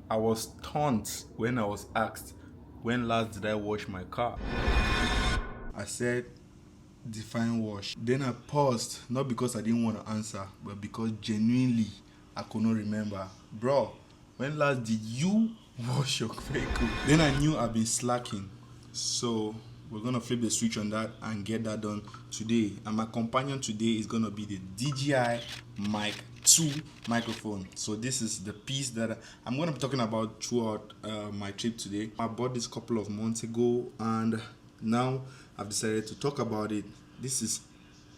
I was stunned when I was asked, when last did I wash my car? I said, define wash. Then I paused, not because I didn't want to answer, but because genuinely I could not remember. Bro, when last did you wash your vehicle? Then I knew I've been slacking. So we're gonna flip the switch on that and get that done today. And my companion today is gonna be the DJI Mic 2 microphone. So this is the piece that I'm gonna be talking about throughout my trip today. I bought this a couple of months ago and now I've decided to talk about it. This is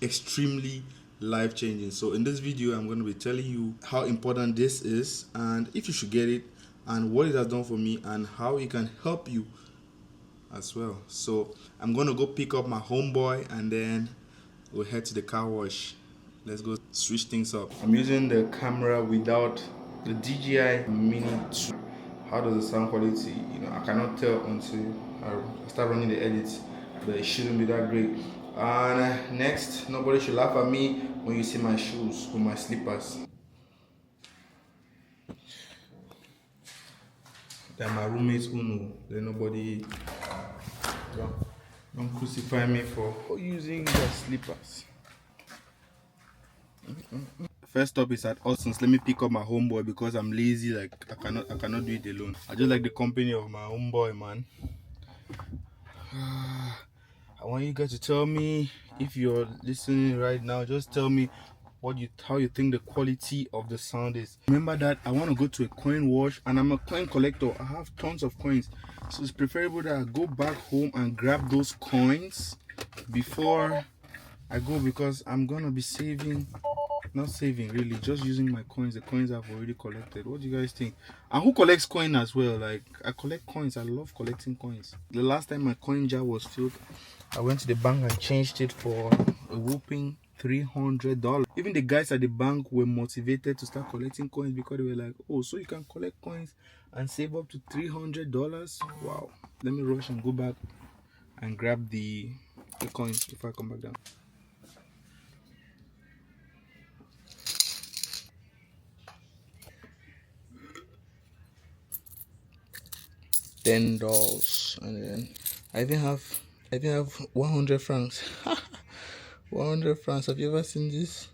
extremely life-changing. So in this video I'm going to be telling you how important this is and if you should get it and what it has done for me and how it can help you as well. So I'm going to go pick up my homeboy and then we'll head to the car wash. Let's go switch things up. I'm using the camera without the DJI Mini 2. How does the sound quality? I cannot tell until I start running the edits, but it shouldn't be that great. And next, nobody should laugh at me when you see my shoes or my slippers. They're my roommates who know. Then nobody don't crucify me for using their slippers. First stop is at Austin's. Let me pick up my homeboy because I'm lazy. Like I cannot do it alone. I just like the company of my homeboy, man. I want you guys to tell me if you're listening right now. Just tell me how you think the quality of the sound is. Remember that I want to go to a coin wash and I'm a coin collector. I have tons of coins, so it's preferable that I go back home and grab those coins before I go because I'm gonna be saving. Not saving really, just using my coins, the coins I've already collected. What do you guys think? And who collects coin as well? Like I collect coins. I love collecting coins. The last time my coin jar was filled, I went to the bank and changed it for a whooping $300. Even the guys at the bank were motivated to start collecting coins because they were like, oh, so you can collect coins and save up to $300. Wow. Let me rush and go back and grab the coins before I come back down. $10 and then I even have 100 francs. 100 francs. Have you ever seen this?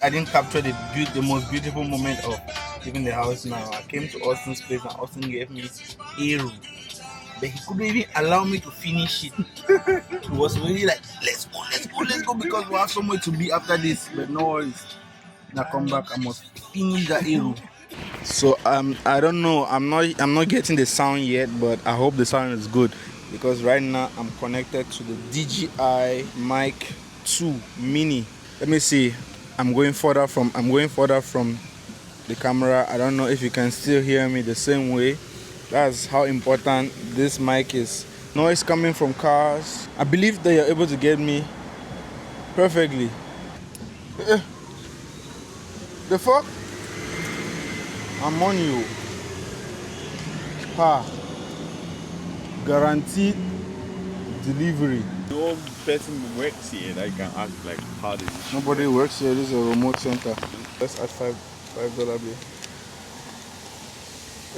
I didn't capture the most beautiful moment of leaving the house now. I came to Austin's place and Austin gave me a room, but he couldn't even allow me to finish it. He was really like, let's go because we have somewhere to be after this. But no worries. Now come back, I must finish that room. So I don't know, I'm not getting the sound yet, but I hope the sound is good because right now I'm connected to the DJI Mic 2 Mini. Let me see. I'm going further from the camera. I don't know if you can still hear me the same way. That's how important this mic is. Noise coming from cars. I believe that you're able to get me perfectly. The fuck? I'm on you. Guaranteed delivery. No person works here that can ask like how does it? Nobody works here. This is a remote center. Let's add $5 bill.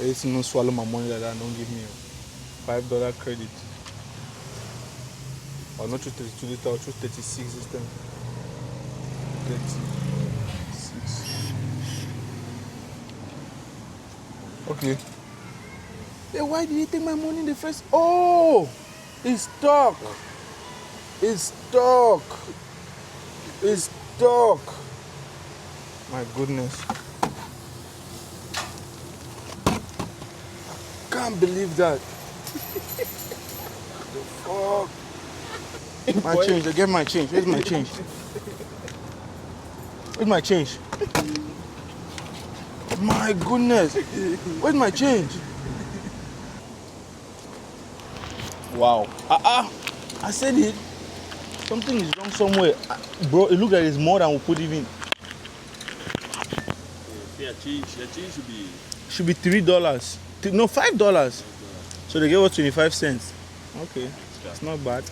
It's no swallow my money like that. Don't give me $5 credit. Or not 232 liter or 236 this time. 36. Okay. Hey, why did he take my money in the first? Oh, it's stuck. It's stuck. It's stuck. My goodness. Can't believe that. The fuck. My change. I get my change. Where's my change? Where's my change? My goodness. Where's my change? Wow. I said it. Something is wrong somewhere. Bro, it looks like it's more than we put even. Yeah, change should be $3. No, $5. So they gave us 25 cents. Okay. It's not bad.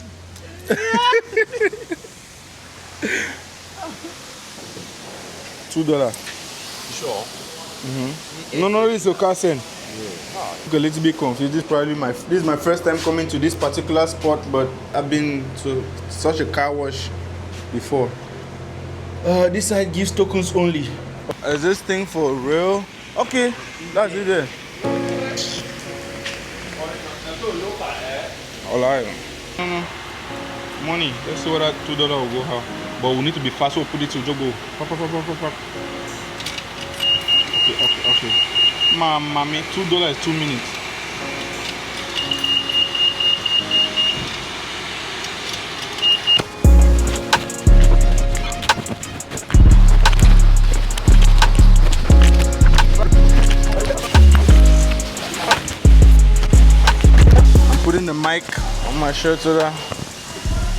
$2. You sure? No, it's a Okasen. I'm a little bit confused. This is my first time coming to this particular spot, but I've been to such a car wash before. This side gives tokens only. Is this thing for real? Okay, that's it there. Alright. Money. Let's see what that $2 will go how. But we need to be fast, so we'll put it to Jogo. Okay. Mommy, $2 is 2 minutes. I'm putting the mic on my shirt so that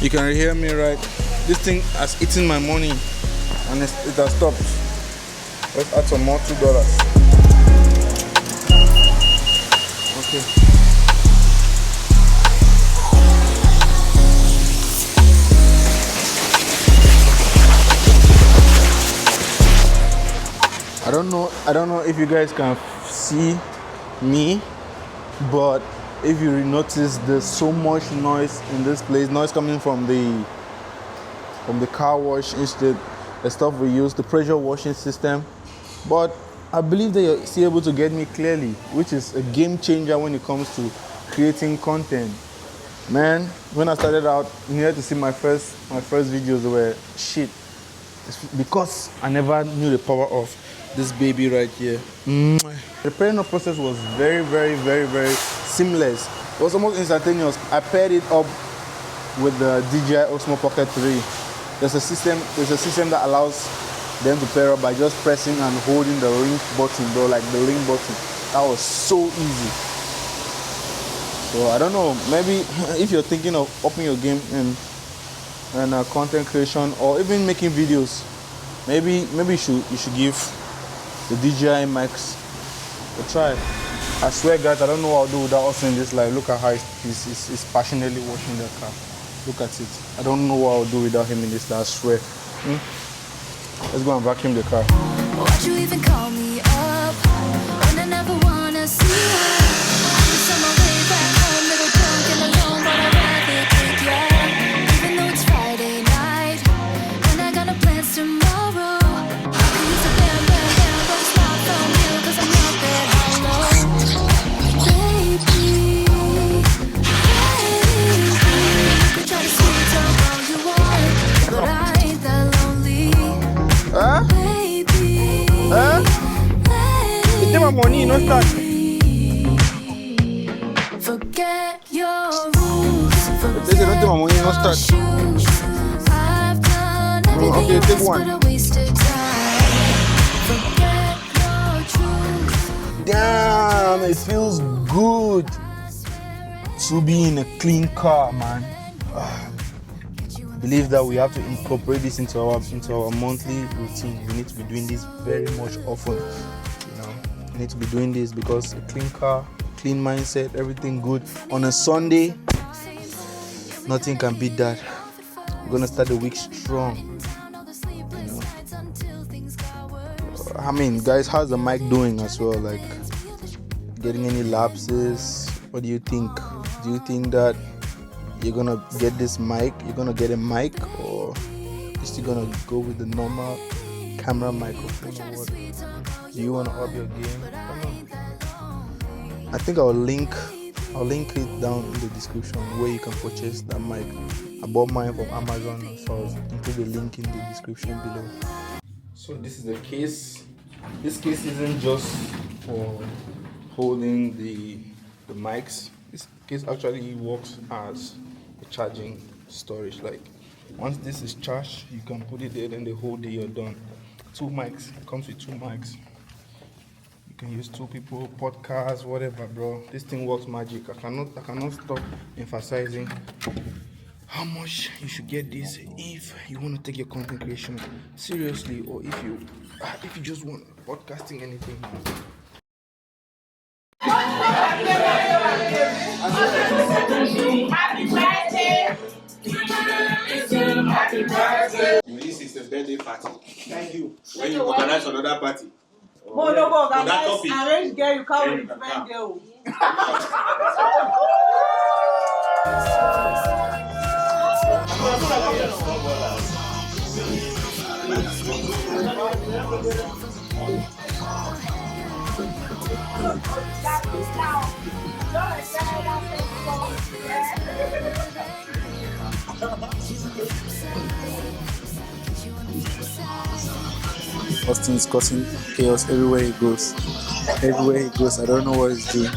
you can hear me right. This thing has eaten my money and it has stopped. Let's add some more $2. Okay. I don't know if you guys can see me, but if you notice, there's so much noise in this place. Noise coming from the car wash instead, the stuff we use, the pressure washing system. But I believe that you're still able to get me clearly, which is a game changer when it comes to creating content. Man, when I started out, you needed to see my first videos were shit. It's because I never knew the power of this baby right here. The pairing up process was very seamless. It was almost instantaneous. I paired it up with the DJI Osmo Pocket 3. There's a system that allows them to pair up by just pressing and holding the link button, bro, like the link button. That was so easy. So I don't know, maybe if you're thinking of upping your game in content creation or even making videos, maybe you should give the DJI Mics a try. I swear, guys, I don't know what I'll do without us in this life. Look at how he's passionately washing the car. Look at it. I don't know what I'll do without him in this life, I swear. Let's go and vacuum the car. Why'd you even call me up when I never wanna see you? I'm just on my way back home, little drunk and alone, but I'd rather take ya. Even though it's Friday night and I got no plans tomorrow, I could use a bam, but it's not from you 'cause I'm not that hollow. Baby, you could try to sweet talk all you want, but I ain't that lonely. It's my money, no start. Forget your rules. They say don't take my money, no start. I've done everything Okay, take else one. but I wasted time. Forget your truth. Damn, it feels good to be in a clean car, man. I believe that we have to incorporate this into our monthly routine. We need to be doing this very much often. We need to be doing this because a clean car, clean mindset, everything good. On a Sunday, nothing can beat that. We're gonna start the week strong. I mean, guys, how's the mic doing as well? Like, getting any lapses? What do you think? Do you think that you're gonna get this mic? You're gonna get a mic, or you're still gonna go with the normal camera microphone, or what? Do you wanna up your game? I think I'll link it down in the description where you can purchase that mic. I bought mine from Amazon, so I'll include the link in the description below. So this is the case. This case isn't just for holding the mics. This case actually works as a charging storage. Like, once this is charged, you can put it there, then the whole day you're done. 2 mics. It comes with 2 mics. You can use 2 people, podcast, whatever, bro. This thing works magic. I cannot stop emphasizing how much you should get this if you want to take your content creation seriously, or if you just want podcasting anything. Happy birthday! Happy birthday! This is the birthday party. Thank you. When you organize another party. no, guys, arrange girl, you can't with friend girl. Austin is causing chaos everywhere he goes. Everywhere he goes, I don't know what he's doing.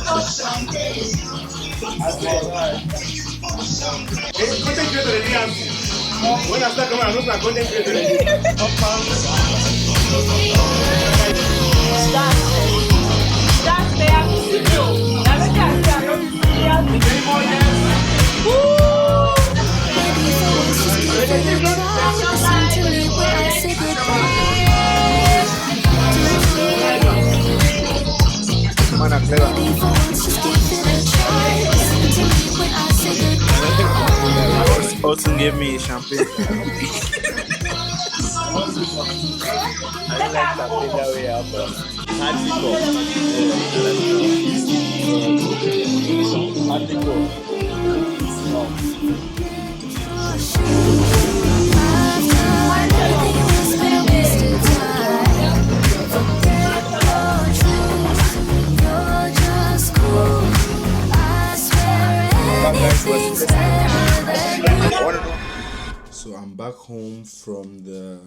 Austin gave me champagne. I don't like champagne that way out, but hard liquor. Hard liquor. So I'm back home from the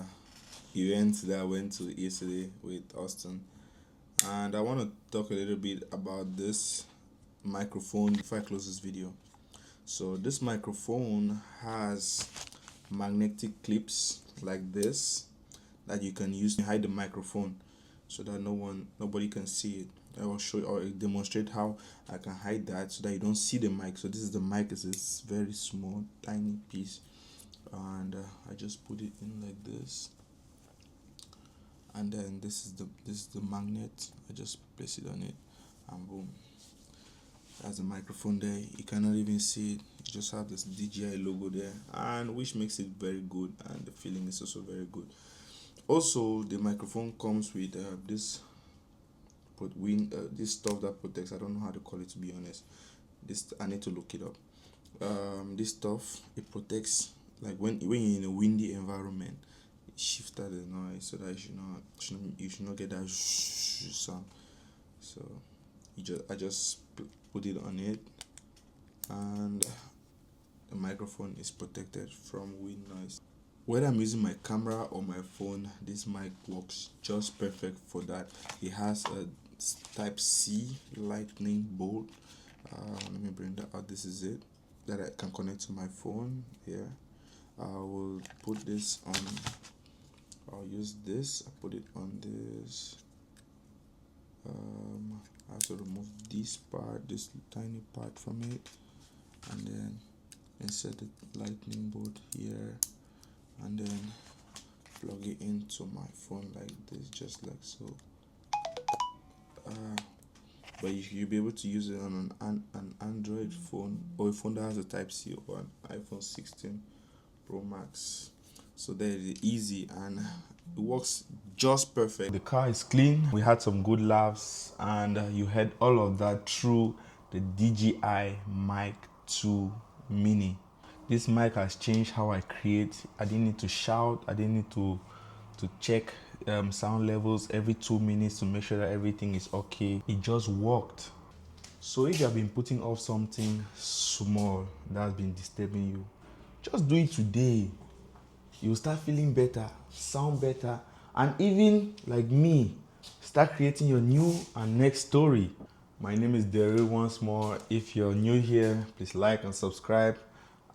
event that I went to yesterday with Austin, and I want to talk a little bit about this microphone before I close this video. So this microphone has magnetic clips like this that you can use to hide the microphone so that nobody can see it. I will show you or demonstrate how I can hide that so that you don't see the mic. So this is the mic, it's this very small tiny piece, and I just put it in like this, and then this is the magnet. I just place it on it, and boom, that's the microphone there. You cannot even see it, you just have this DJI logo there, and which makes it very good, and the feeling is also very good. Also, the microphone comes with this stuff that protects. I don't know how to call it, to be honest. This, I need to look it up. This stuff, it protects, like when you're in a windy environment, it shifts the noise so that you should not get that sound. So I just put it on it, and the microphone is protected from wind noise. Whether I'm using my camera or my phone, this mic works just perfect for that. It has a type C lightning bolt. Let me bring that out. This is it that I can connect to my phone here. I will put this on, I'll use this, I put it on this. I have to remove this part, this tiny part from it, and then insert the lightning bolt here, and then plug it into my phone like this, just like so. But you'll be able to use it on an Android phone or a phone that has a type C or an iPhone 16 Pro Max. So that is easy and it works just perfect. The car is clean. We had some good laughs, and you heard all of that through the DJI Mic 2 Mini. This mic has changed how I create. I didn't need to shout. I didn't need to check sound levels every 2 minutes to make sure that everything is okay. It just worked. So if you have been putting off something small that's been disturbing you, just do it today. You'll start feeling better, sound better, and even like me, start creating your new and next story. My name is Daryl once more. If you're new here, please like and subscribe,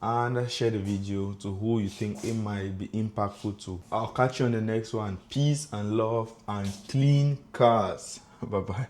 and share the video to who you think it might be impactful to. I'll catch you on the next one. Peace and love and clean cars. Bye bye.